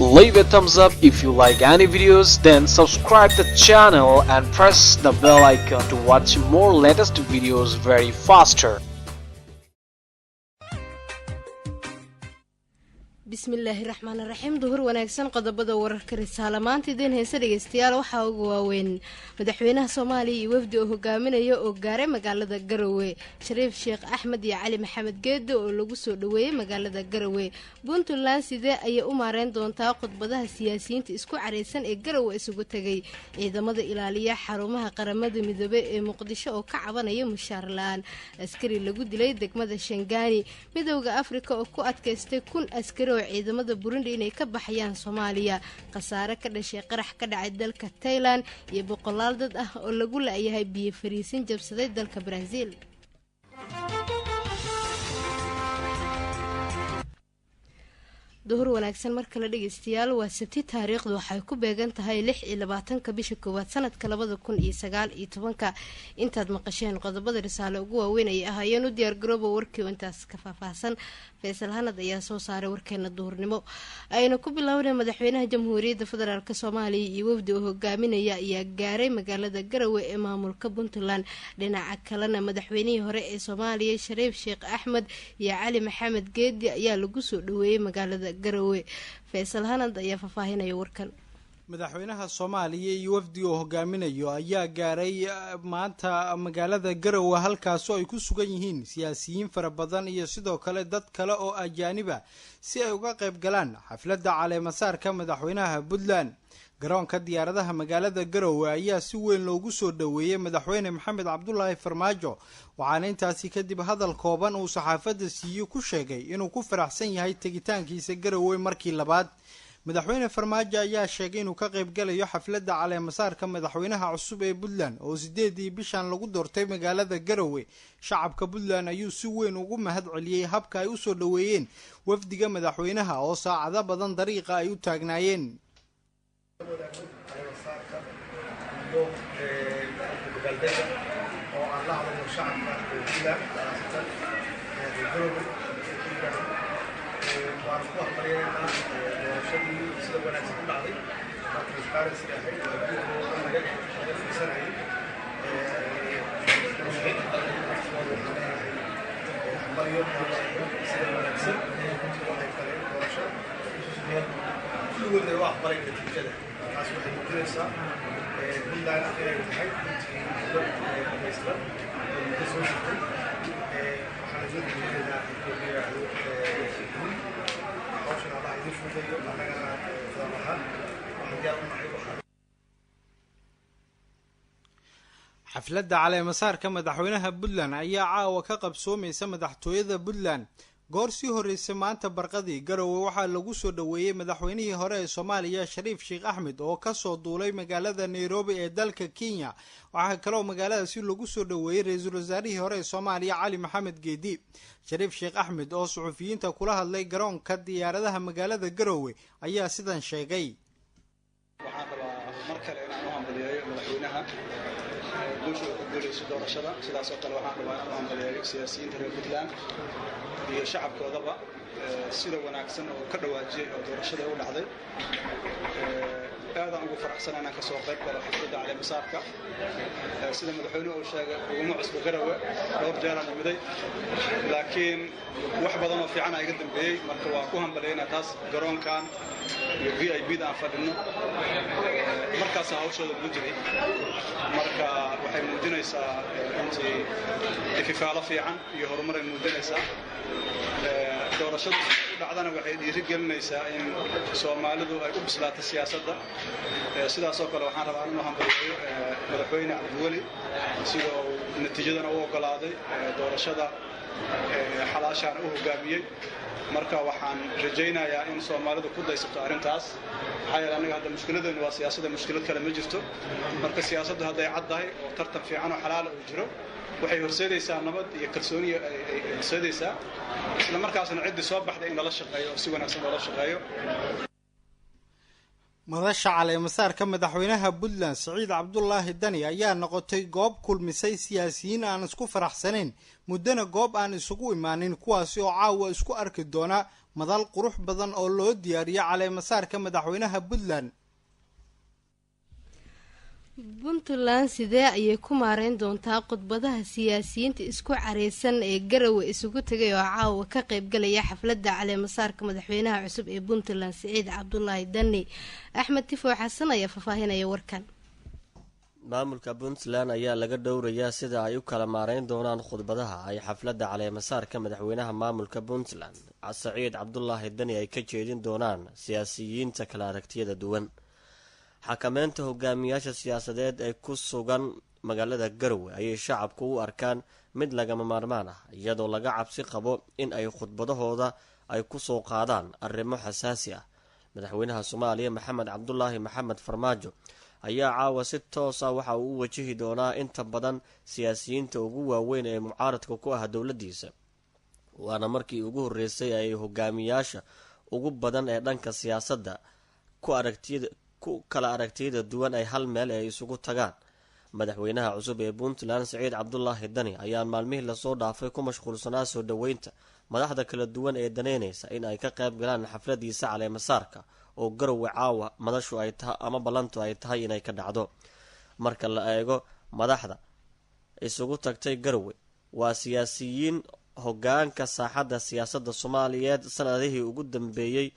Leave a thumbs up if you like any videos, then subscribe the channel and press the bell icon to watch more latest videos very faster. bismillaahi raxmaani raxiim duhur wanaagsan qodobada wararka risaale maanta idin heesa dhegeystayaal waxaa ugu waaweyn madaxweynaha Soomaaliya iyo wafdi uu hogaaminayo oo gaaray magaalada Garowe Shariif Sheekh Axmed iyo Cali Maxamed Geedo oo lagu soo dhaweeyay magaalada Garowe Puntland sidee ay u maareen doontaa khudbadaha siyaasiyiinta isku careysan ee Garowe isugu tagay ciidamada ilaaliya xarumaha qaramada midoobay ee Muqdisho oo ka cabanaya mushaar la'aan askari lagu dilay degmada Shangaani midowga Afrika oo ku adkaystay kun askari ciidamada Burundi inay ka baxayaan Soomaaliya qasaare ka dhashay qarax ka dhacay dalka Thailand iyo boqolaal dad ah oo lagu laayahay biyo fariisin jabsaday dalka Brazil duhur wanaagsan marka la dhageystayaal waa sabti taariikhdu waxay ku beegan tahay 26 bisha koowaad sanadka 2019 intaad maqasheen qodobada risaale ugu waaweyn ay ahaayeen u diyaar garooba warkii intaas ka faahfaahsan Faisal Hanad ayaa soo saaray warkeena duhurnimo ayna ku bilownay madaxweynaha Jamhuuriyadda Federaalka Soomaaliya iyo wafdi uu hogaaminaya ayaa gaaray magaalada Garowe ee maamulka Puntland dhinaca kalena madaxweynihii hore ee Soomaaliya Shariif Sheekh Axmed iyo Cali Maxamed Geedi ayaa lagu soo dhaweeyay magaalada Garowe Faisal Hanad ayaa faahfaahinaya warkan madaxweynaha Soomaaliya iyo wafdi uu hogaaminayo ayaa gaaray maanta magaalada Garowe halkaas oo ay ku sugan yihiin siyaasiyiin fara badan iyo sidoo kale dad kale oo ajaaniba si ay uga qayb galaan xafladda caleemasaarka madaxweynaha Puntland garoonka diyaaradaha magaalada Garowe ayaa si weyn loogu soo dhaweeyay madaxweyne Maxamed Cabdullaahi Farmaajo waxaana intaasi kadib hadal kooban uu saxaafadda siiyay ku sheegay inuu ku faraxsan yahay tagitaankiisa Garowe markii labaad madaxweyne Farmaajo ayaa sheegay inuu ka qayb galayo xafladda caleemasaarka madaxweynaha cusub ee Puntland oo 8 bishan lagu doortay magaalada Garowe shacabka Puntland ayuu si weyn ugu mahad celiyay habka ay u soo dhaweeyeen wafdiga madaxweynaha oo saacado badan dariiqa ay u taagnaayeen xafladda caleemasaarka madaxweynaha Puntland ayaa caawa ka qabsoomaysa madaxtooyada Puntland goor si horeysay maanta barqadii Garowe waxaa lagu soo dhaweeyay madaxweynihii hore ee Soomaaliya Shariif Sheekh Axmed oo ka soo duulay magaalada Nairobi ee dalka Kenya waxa kale oo magaaladaasi lagu soo dhaweeyay ra'iisul wasaarihii hore ee Soomaaliya Cali Maxamed Geedi Shariif Sheekh Axmed oo suxufiyiinta kula hadlay garoonka diyaaradaha magaalada Garowe ayaa sidan sheegay waxaan rabaa markale inaan u hambalyeeyo madaxweynaha guusha doorashada sidaas oo kale waxaan rabaa inaan u hambalyeeyo siyaasiyiinta reer Puntland iyo shacabkoodaba sida wanaagsan oo ka dhawaajiyay oo doorashada u dhacday aad aan ugu faraxsan inaan ka soo qayb galo xafladda caleemasaarka sida madaxweynuhu uu sheegay uguma cusbo Garowe dhowr jeer aan imiday laakiin wax badan oo fiican ay iga dambeeyay marka waa ku hambalyeynaa taas garoonkan iyo VIP-da aan fadhino markaas hawshooda ugu jiray marka waxay muujinaysaa intii ififaalo fiican iyo horumar ay muujinaysaa doorashada u dhacdana waxay dhiirigelinaysaa in Soomaalidu ay u bislaato siyaasadda sidaas oo kale waxaan rabaa inuu hambalyeeyo madaxweyne Cabdiweli sidoo natiijadana uu ogolaaday doorashada xalaashaan uu hogaamiyay marka waxaan rajaynayaa in Soomaalidu ku daysato arintaas waxay anaga hadda mushkiladeenu waa siyaasadda mushkilad kale ma jirto marka siyaasaddu hadday caddahay oo tartan fiican oo xalaal ah jiro waxay horseedaysaa nabad iyo kalsooni ay horseedaysaa isla markaasna cidii soo baxday in la shaqeeyo si wanaagsan loo shaqeeyo madasha caleemasaarka madaxweynaha Puntland Saciid Cabdullaahi Dani ayaa noqotay goob kulmisay siyaasiyiin aan isku faraxsanayn muddana goob aan isugu imaanin kuwaasi oo caawa isku arki doona madal qurux badan oo loo diyaariyo caleemasaarka madaxweynaha puntland. puntland sidee ayay ku maareyn doontaa khudbadaha siyaasiyiinta isku careysan ee garowe isugu tegay oo caawa ka qeybgalaya xafladda caleemasaarka madaxweynaha cusub ee puntland siciid cabdulaahi dani? axmed tifo xasan ayaa faahfaahinaya warkan. maamulka puntland ayaa laga dhowrayaa sida ay u kala maareyn doonaan khudbadaha ay xafladda caleemasaarka madaxweynaha maamulka puntland siciid cabdulaahi dani ay ka jeedin doonaan siyaasiyiinta kala aragtiyada duwan. xakameynta hogaamiyaasha siyaasadeed ee ku sugan magaalada garowe ayay shacabku u arkaan mid lagama maarmaan ah, iyadoo laga cabsi qabo in ay khudbadahooda ay kusoo qaadaan arrimo xasaasi ah. madaxweynaha soomaaliya maxamed cabdulaahi maxamed farmaajo ayaa caawa si toos ah waxa uu u wajihi doonaa inta badan siyaasiyiinta ugu waaweyn ee mucaaradka ku ah dowladiisa, waana markii ugu horeysay ay hogaamiyaasha ugu badan ee dhanka siyaasadda ku kala aragtiyada duwan ay hal meel ay isugu tagaan. madaxweynaha cusub ee puntland siciid cabdulaahi dani ayaa maalmihii lasoo dhaafay ku mashquulsanaa soo dhoweynta madaxda kala duwan ee daneyneysa in ay ka qayb galaan xafladiisa caleemasaarka oo garowe caawa madashu ay tahay ama ballantu ay tahay inay ka dhacdo. marka la eego madaxda isugu tagtay garowe waa siyaasiyiin hogaanka saaxadda siyaasadda soomaaliyeed sanadihii ugu dambeeyey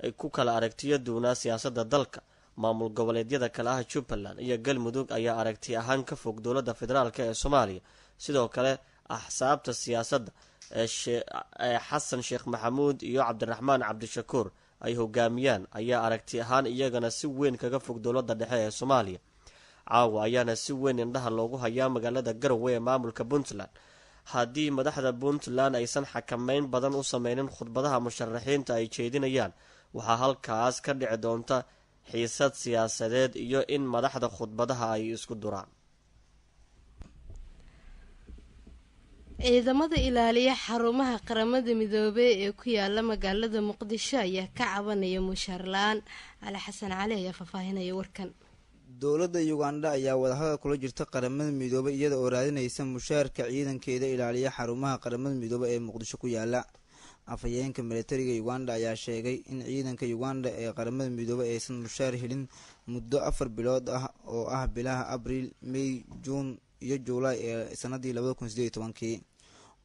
ay ku kala aragtiyo duwanaa siyaasadda dalka. maamul goboleedyada kale ah jubbaland iyo galmudug ayaa aragti ahaan ka fog dowladda federaalk ee soomaaliya. sidoo kale axsaabta siyaasadda ee xasan sheekh maxamuud iyo cabdiraxmaan cabdishakuur ay hogaamiyaan ayaa aragti ahaan iyagana si weyn kaga fog dowladda dhexe ee soomaaliya. caawa ayaana si weyn indhaha loogu hayaa magaalada garowe ee maamulka puntland. haddii madaxda puntland aysan xakameyn badan u sameynin khudbadaha musharaxiinta ay jeedinayaan, waxaa halkaas ka dhici doonta xiisad siyaasadeed iyo in madaxda khudbadaha ay isku duraan. ciidamada ilaaliya xarumaha qaramada midoobey ee ku yaala magaalada muqdisho ayaa ka cabanaya mushaar la-aan. cali xasan cali ayaa faahfaahinaya warkan. dowladda uganda ayaa wadahadal kula jirta qaramada midoobey iyada oo raadinaysa mushaarka ciidankeeda ilaaliya xarumaha qaramada midoobey ee muqdisho ku yaala. afhayeenka militariga uganda ayaa sheegay in ciidanka uganda ee qaramada midoobey aysan mushaar helin muddo 4 bilood ah oo ah bilaha abriil, may, juun iyo juulaay ee sanadii 2018.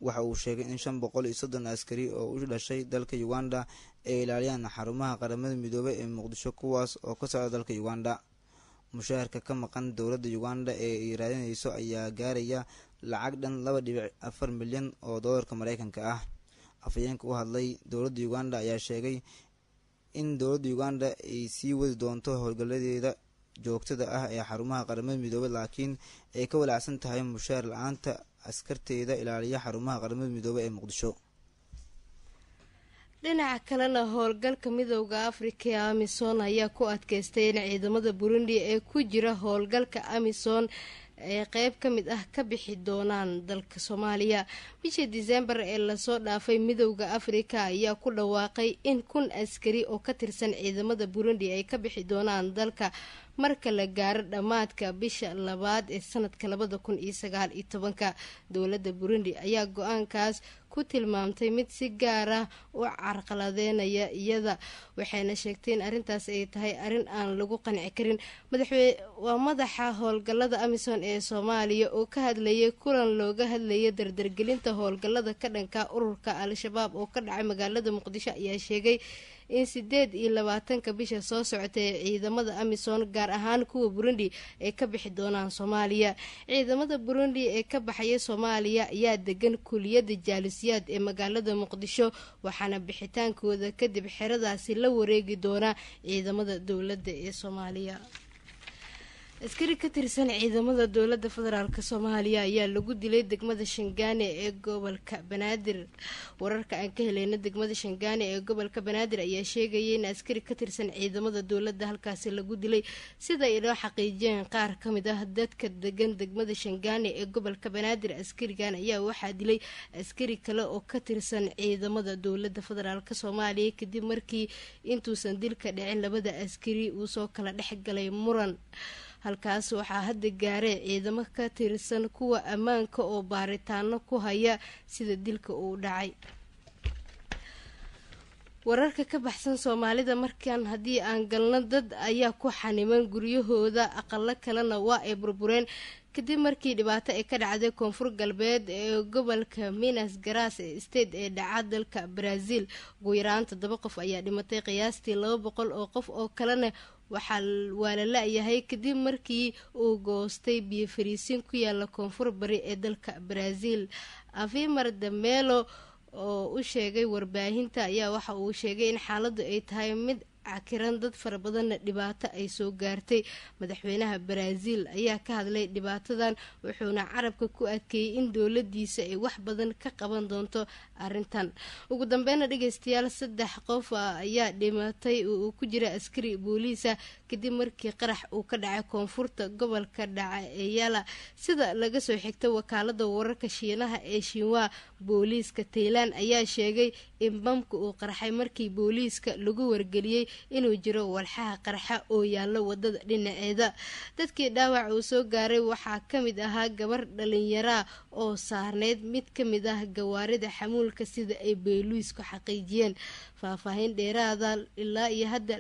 waxa uu sheegay in 530 askari oo u dhashay dalka uganda ay ilaaliyaan xarumaha qaramada midoobey ee muqdisho, kuwaas oo ka socda dalka uganda. mushaarka ka maqan dowladda uganda ee ay raadinayso ayaa gaaraya lacag dhan 2.4 milyan oo doolarka mareykanka ah. afhayeenka u hadlay dowladda uganda ayaa sheegay in dowladda uganda ay sii wadi doonto howlgaladeeda joogtada ah ee xarumaha qaramada midoobey, laakiin ay ka walaacsan tahay mushaar la-aanta askarteeda ilaaliya xarumaha qaramada midoobey ee muqdisho. dhinaca kalena howlgalka midowda afrika ee amisom ayaa ku adkeystay in ciidamada burundi ee ku jira howlgalka amisom ee qeyb ka mid ah ka bixi doonaan dalka soomaaliya. bishii diseembar ee lasoo dhaafay midowda afrika ayaa ku dhawaaqay in 1,000 askari oo ka tirsan ciidamada burundi ay ka bixi doonaan dalka marka la gaaro dhammaadka bisha labaad ee sanadka 2019. dowladda burundi ayaa go-aankaas ku tilmaamtay mid si gaar ah u carqaladeynaya iyada, waxayna sheegtay in arrintaas ay tahay arrin aan lagu qanci karin. waa madaxa howlgalada amisom ee soomaaliya oo ka hadlayay kulan looga hadlayay dardargelinta howlgalada ka dhanka ururka al-shabaab oo ka dhacay magaalada muqdisho ayaa sheegay in 28 bisha soo socota ee ciidamada amisom gaar ahaan kuwa burundi ay ka bixi doonaan soomaaliya. ciidamada burundi ee ka baxaya soomaaliya ayaa degan kuliyada jaalisiyaad ee magaalada muqdisho, waxaana bixitaankooda kadib xeradaasi la wareegi doona ciidamada dowladda ee soomaaliya. askari ka tirsan ciidamada dowladda federaalk soomaaliya ayaa lagu dilay degmada shangaane ee gobolka banaadir. wararka aan ka helayna degmada shangaane ee gobolka banaadir ayaa sheegaya in askari ka tirsan ciidamada dowladda halkaasi lagu dilay, sida ay loo xaqiijiyeen qaar ka mid ah dadka degan degmada shangaane ee gobolka banaadir. askarigan ayaa waxaa dilay askari kale oo ka tirsan ciidamada dowladda federaalk soomaaliya kadib markii intuusan dilka dhicin labada askari uu soo kala dhexgalay muran. halkaas waxaa hadda gaaray ciidamo ka tirsan kuwa ammaanka oo baaritaano ku haya sida dilka uu dhacay. wararka ka baxsan Soomaalida markaan haddii aan galno dad ayaa ku xaniman guryahooda aqallo kalena waa ay burbureen kadib markii dhibaato ay ka dhacday koonfur galbeed ee gobolka Minas Gerais ee state ee dhaca dalka Brazil ugu yaraan 7 qof ayaa dhimatay qiyaastii 200 oo qof oo kalena waxaa waa la la'yahay kadib markii uu goostay biyo fariisin ku yaala koonfur bari ee dalka Brazil. Afimar Damelo oo u sheegay warbaahinta ayaa waxa uu sheegay in xaaladdu ay tahay mid cakiran dad fara badanna dhibaato ay soo gaartay. Madaxweynaha Brazil ayaa ka hadlay dhibaatadan wuxuuna carabka ku adkeeyay in dowladdiisa ay wax badan ka qaban doonto arrintan. Ugu dambeynna dhageystayaal 3 qof ayaa dhimatay oo ku jira askari booliisa kadib markii qarax uu ka dhacay koonfurta gobolka dhaca ee Yala sida laga soo xigtay wakaalada wararka Shiinaha ee Xinhua. Booliiska Thailand ayaa sheegay in bamka uu qarxay markii booliiska lagu wargeliyay inuu jiro walxaha qarxa oo yaala wadada dhinaceeda. Dadkii dhaawac uu soo gaaray waxaa ka mid ahaa gabar dhalinyaro oo saarneyd mid ka mid ah gawaarida xamuulka sida ay booliisku xaqiijiyeen. Faahfaahin dheeraada ilaa iyo hadda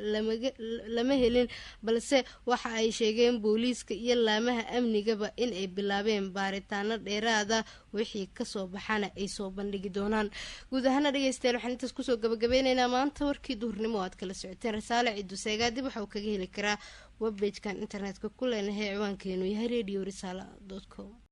lama helin balse waxa ay sheegeen booliiska iyo laamaha amnigaba in ay bilaabeen baaritaano dheeraada wixii ka soo baxana ay soo bandhigi doonaan. guud ahaan dhageystayaal waxaan intaas kusoo gabagabeynaynaa maanta warkii duhurnimo aad kala socoteen Rasaale Ciduseega dib waxa uu kaga heli karaa webpage-kan internetka ku leenahay ciwaankeenu yahay radio risala.com.